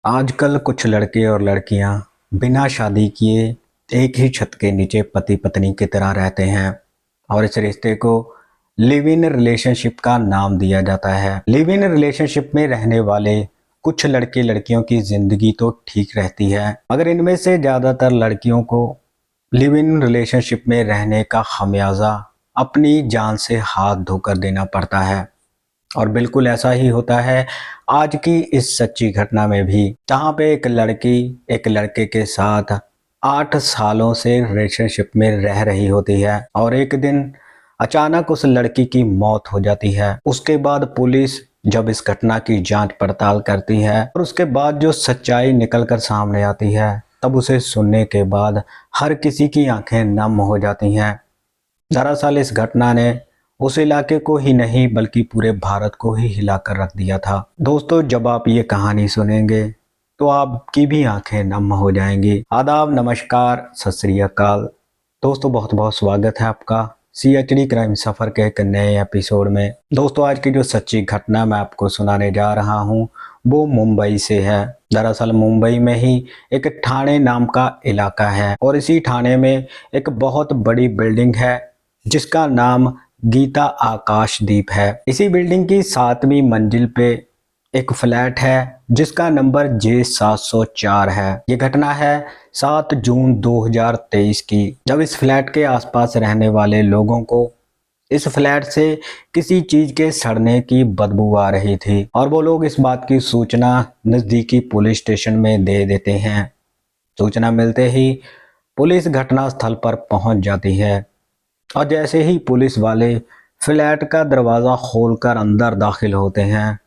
आजकल कुछ लड़के और लड़कियां बिना शादी किए एक ही छत के नीचे पति पत्नी की तरह रहते हैं और इस रिश्ते को लिव इन रिलेशनशिप का नाम दिया जाता है। लिव इन रिलेशनशिप में रहने वाले कुछ लड़के लड़कियों की जिंदगी तो ठीक रहती है, मगर इनमें से ज़्यादातर लड़कियों को लिव इन रिलेशनशिप में रहने का खमियाजा अपनी जान से हाथ धोकर देना पड़ता है। और बिल्कुल ऐसा ही होता है आज की इस सच्ची घटना में भी, जहाँ पे एक लड़की एक लड़के के साथ 8 सालों से रिलेशनशिप में रह रही होती है और एक दिन अचानक उस लड़की की मौत हो जाती है। उसके बाद पुलिस जब इस घटना की जांच पड़ताल करती है और उसके बाद जो सच्चाई निकल कर सामने आती है, तब उसे सुनने के बाद हर किसी की आंखें नम हो जाती हैं। दरअसल इस घटना ने उस इलाके को ही नहीं बल्कि पूरे भारत को ही हिलाकर रख दिया था। दोस्तों, जब आप ये कहानी सुनेंगे तो आपकी भी आंखें नम हो जाएंगी। आदाब, नमस्कार, सत श्री अकाल। दोस्तों, बहुत बहुत स्वागत है आपका CHD क्राइम सफ़र के एक नए एपिसोड में। दोस्तों, आज की जो सच्ची घटना मैं आपको सुनाने जा रहा हूँ वो मुंबई से है। दरअसल मुंबई में ही एक ठाणे नाम का इलाका है और इसी ठाणे में एक बहुत बड़ी बिल्डिंग है जिसका नाम गीता आकाशदीप है। इसी बिल्डिंग की 7वीं मंजिल पे एक फ्लैट है जिसका नंबर J704 है। ये घटना है 7 जून 2023 की, जब इस फ्लैट के आसपास रहने वाले लोगों को इस फ्लैट से किसी चीज के सड़ने की बदबू आ रही थी और वो लोग इस बात की सूचना नजदीकी पुलिस स्टेशन में दे देते हैं। सूचना मिलते ही पुलिस घटनास्थल पर पहुंच जाती है और जैसे ही पुलिस वाले फ्लैट का दरवाज़ा खोलकर अंदर दाखिल होते हैं,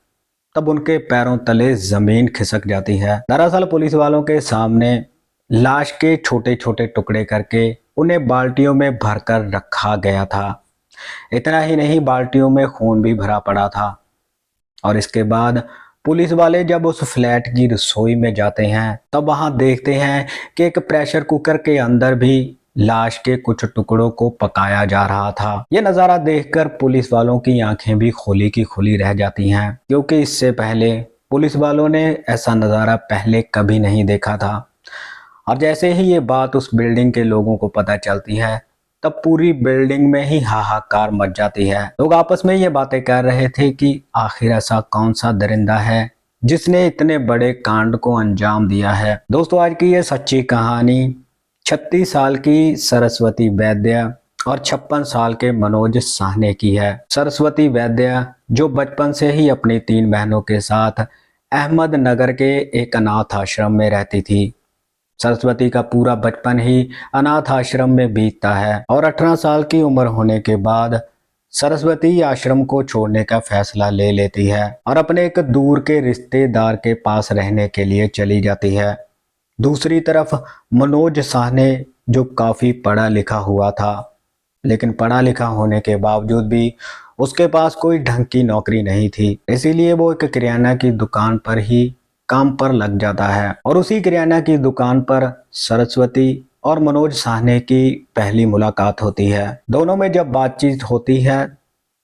तब उनके पैरों तले ज़मीन खिसक जाती है। दरअसल पुलिस वालों के सामने लाश के छोटे छोटे टुकड़े करके उन्हें बाल्टियों में भरकर रखा गया था। इतना ही नहीं, बाल्टियों में खून भी भरा पड़ा था। और इसके बाद पुलिस वाले जब उस फ्लैट की रसोई में जाते हैं, तब वहां देखते हैं कि एक प्रेशर कुकर के अंदर भी लाश के कुछ टुकड़ों को पकाया जा रहा था। यह नज़ारा देखकर पुलिस वालों की आंखें भी खुली की खुली रह जाती हैं, क्योंकि इससे पहले पुलिस वालों ने ऐसा नज़ारा पहले कभी नहीं देखा था। और जैसे ही ये बात उस बिल्डिंग के लोगों को पता चलती है, तब पूरी बिल्डिंग में ही हाहाकार मच जाती है। लोग आपस में ये बातें कर रहे थे कि आखिर ऐसा कौन सा दरिंदा है जिसने इतने बड़े कांड को अंजाम दिया है। दोस्तों, आज की ये सच्ची कहानी 36 साल की सरस्वती वैद्य और 56 साल के मनोज साहने की है। सरस्वती वैद्य जो बचपन से ही अपनी 3 बहनों के साथ अहमदनगर के एक अनाथ आश्रम में रहती थी। सरस्वती का पूरा बचपन ही अनाथ आश्रम में बीतता है और 18 साल की उम्र होने के बाद सरस्वती आश्रम को छोड़ने का फैसला ले लेती है और अपने एक दूर के रिश्तेदार के पास रहने के लिए चली जाती है। दूसरी तरफ मनोज साहने जो काफ़ी पढ़ा लिखा हुआ था, लेकिन पढ़ा लिखा होने के बावजूद भी उसके पास कोई ढंग की नौकरी नहीं थी, इसीलिए वो एक किराना की दुकान पर ही काम पर लग जाता है। और उसी किराना की दुकान पर सरस्वती और मनोज साहने की पहली मुलाकात होती है। दोनों में जब बातचीत होती है,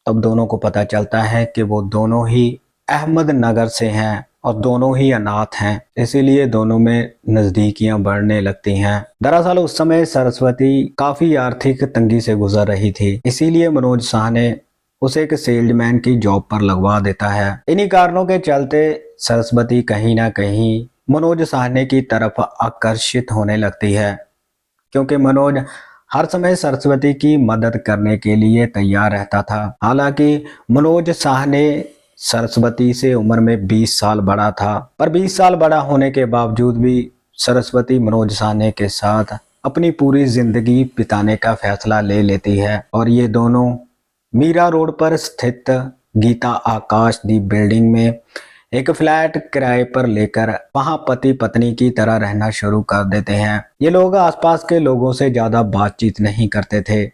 तब दोनों को पता चलता है कि वो दोनों ही अहमदनगर से हैं और दोनों ही अनाथ हैं, इसीलिए दोनों में नज़दीकियां बढ़ने लगती हैं। दरअसल उस समय सरस्वती काफ़ी आर्थिक तंगी से गुजर रही थी, इसीलिए मनोज साहने उसे एक सेल्समैन की जॉब पर लगवा देता है। इन्हीं कारणों के चलते सरस्वती कहीं ना कहीं मनोज साहने की तरफ आकर्षित होने लगती है, क्योंकि मनोज हर समय सरस्वती की मदद करने के लिए तैयार रहता था। हालांकि मनोज साहने सरस्वती से उम्र में 20 साल बड़ा था, पर 20 साल बड़ा होने के बावजूद भी सरस्वती मनोज साहने के साथ अपनी पूरी जिंदगी बिताने का फैसला ले लेती है और ये दोनों मीरा रोड पर स्थित गीता आकाशदीप बिल्डिंग में एक फ्लैट किराए पर लेकर वहां पति पत्नी की तरह रहना शुरू कर देते हैं। ये लोग आसपास के लोगों से ज्यादा बातचीत नहीं करते थे,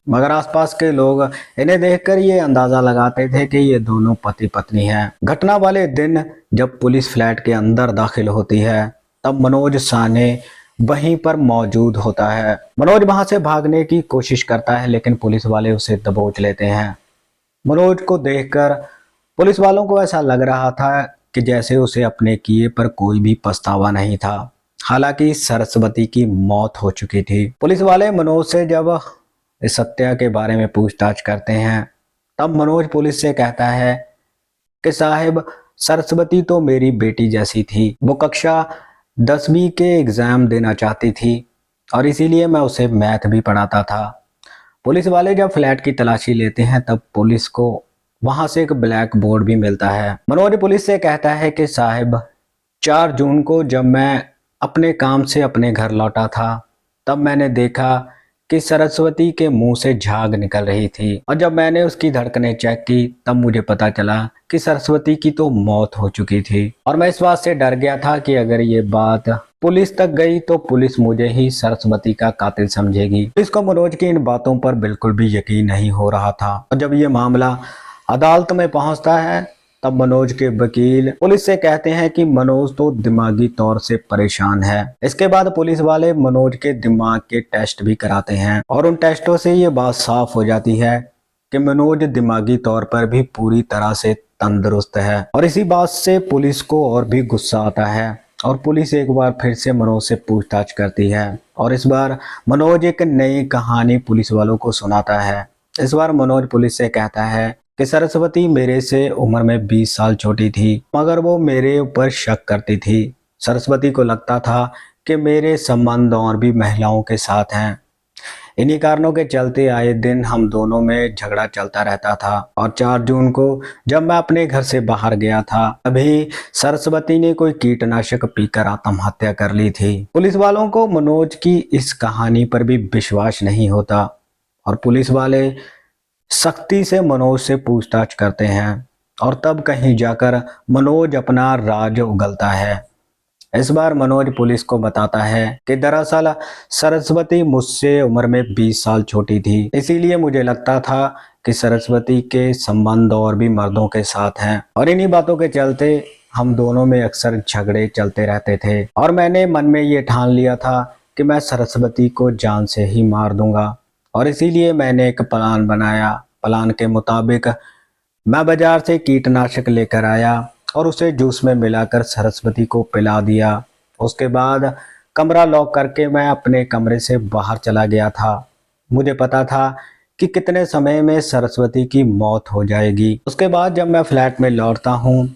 मगर आसपास के लोग इन्हें देखकर ये अंदाजा लगाते थे कि ये दोनों पति पत्नी हैं। घटना वाले दिन जब पुलिस फ्लैट के अंदर दाखिल होती है, तब मनोज साहने वहीं पर मौजूद होता है। मनोज वहां से भागने की कोशिश करता है, लेकिन पुलिस वाले उसे दबोच लेते हैं। मनोज को देखकर पुलिस वालों को ऐसा लग रहा था कि जैसे उसे अपने किए पर कोई भी पछतावा नहीं था। हालांकि सरस्वती की मौत हो चुकी थी। पुलिस वाले मनोज से जब इस हत्या के बारे में पूछताछ करते हैं तब मनोज पुलिस से कहता है कि साहिब, सरस्वती तो मेरी बेटी जैसी थी। वो कक्षा 10वीं के एग्जाम देना चाहती थी और इसीलिए मैं उसे मैथ भी पढ़ाता था। पुलिस वाले जब फ्लैट की तलाशी लेते हैं तब पुलिस को वहां से एक ब्लैक बोर्ड भी मिलता है। मनोज पुलिस से कहता है कि साहिब, 4 जून को जब मैं अपने काम से अपने घर लौटा था तब मैंने देखा कि सरस्वती के मुंह से झाग निकल रही थी और जब मैंने उसकी धड़कनें चेक की तब मुझे पता चला कि सरस्वती की तो मौत हो चुकी थी और मैं इस बात से डर गया था कि अगर ये बात पुलिस तक गई तो पुलिस मुझे ही सरस्वती का कातिल समझेगी। पुलिस को मनोज की इन बातों पर बिल्कुल भी यकीन नहीं हो रहा था और जब ये मामला अदालत में पहुंचता है तब मनोज के वकील पुलिस से कहते हैं कि मनोज तो दिमागी तौर से परेशान है। इसके बाद पुलिस वाले मनोज के दिमाग के टेस्ट भी कराते हैं और उन टेस्टों से ये बात साफ हो जाती है कि मनोज दिमागी तौर पर भी पूरी तरह से तंदुरुस्त है और इसी बात से पुलिस को और भी गुस्सा आता है और पुलिस एक बार फिर से मनोज से पूछताछ करती है और इस बार मनोज एक नई कहानी पुलिस वालों को सुनाता है। इस बार मनोज पुलिस से कहता है कि सरस्वती मेरे से उम्र में 20 साल छोटी थी मगर वो मेरे ऊपर शक करती थी। सरस्वती को लगता था कि मेरे संबंध और भी महिलाओं के साथ हैं। इन्हीं कारणों के चलते आए दिन हम दोनों में झगड़ा चलता रहता था और 4 जून को जब मैं अपने घर से बाहर गया था तभी सरस्वती ने कोई कीटनाशक पीकर आत्महत्या कर ली थी। पुलिस वालों को मनोज की इस कहानी पर भी विश्वास नहीं होता और पुलिस वाले सख्ती से मनोज से पूछताछ करते हैं और तब कहीं जाकर मनोज अपना राज उगलता है। इस बार मनोज पुलिस को बताता है कि दरअसल सरस्वती मुझसे उम्र में 20 साल छोटी थी, इसीलिए मुझे लगता था कि सरस्वती के संबंध और भी मर्दों के साथ हैं और इन्हीं बातों के चलते हम दोनों में अक्सर झगड़े चलते रहते थे और मैंने मन में ये ठान लिया था कि मैं सरस्वती को जान से ही मार दूंगा और इसीलिए मैंने एक प्लान बनाया। प्लान के मुताबिक मैं बाजार से कीटनाशक लेकर आया और उसे जूस में मिलाकर सरस्वती को पिला दिया। उसके बाद कमरा लॉक करके मैं अपने कमरे से बाहर चला गया था। मुझे पता था कि कितने समय में सरस्वती की मौत हो जाएगी। उसके बाद जब मैं फ्लैट में लौटता हूँ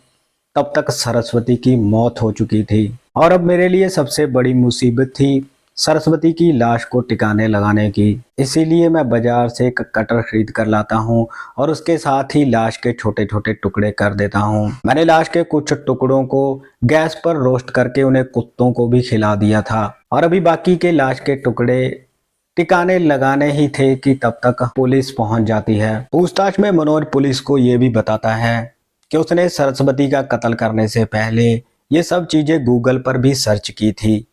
तब तक सरस्वती की मौत हो चुकी थी और अब मेरे लिए सबसे बड़ी मुसीबत थी सरस्वती की लाश को टिकाने लगाने की। इसीलिए मैं बाजार से एक कटर खरीद कर लाता हूँ और उसके साथ ही लाश के छोटे छोटे टुकड़े कर देता हूँ। मैंने लाश के कुछ टुकड़ों को गैस पर रोस्ट करके उन्हें कुत्तों को भी खिला दिया था और अभी बाकी के लाश के टुकड़े टिकाने लगाने ही थे कि तब तक पुलिस पहुंच जाती है। पूछताछ में मनोज पुलिस को ये भी बताता है कि उसने सरस्वती का कत्ल करने से पहले ये सब चीजें गूगल पर भी सर्च की थी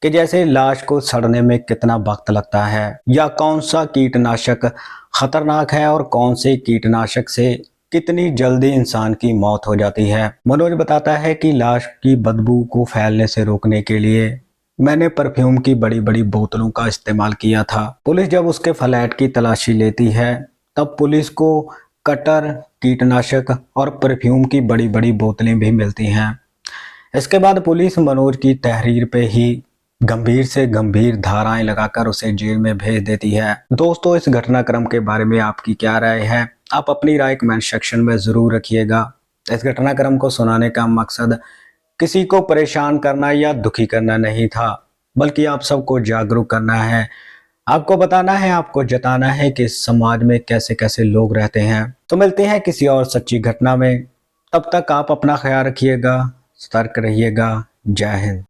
कि जैसे लाश को सड़ने में कितना वक्त लगता है या कौन सा कीटनाशक खतरनाक है और कौन से कीटनाशक से कितनी जल्दी इंसान की मौत हो जाती है। मनोज बताता है कि लाश की बदबू को फैलने से रोकने के लिए मैंने परफ्यूम की बड़ी बड़ी बोतलों का इस्तेमाल किया था। पुलिस जब उसके फ्लैट की तलाशी लेती है तब पुलिस को कटर, कीटनाशक और परफ्यूम की बड़ी बड़ी बोतलें भी मिलती हैं। इसके बाद पुलिस मनोज की तहरीर पे ही गंभीर से गंभीर धाराएं लगाकर उसे जेल में भेज देती है। दोस्तों, इस घटनाक्रम के बारे में आपकी क्या राय है? आप अपनी राय कमेंट सेक्शन में जरूर रखिएगा। इस घटनाक्रम को सुनाने का मकसद किसी को परेशान करना या दुखी करना नहीं था, बल्कि आप सबको जागरूक करना है। आपको बताना है, आपको जताना है कि समाज में कैसे कैसे लोग रहते हैं। तो मिलते हैं किसी और सच्ची घटना में। तब तक आप अपना ख्याल रखिएगा, सतर्क रहिएगा। जय हिंद।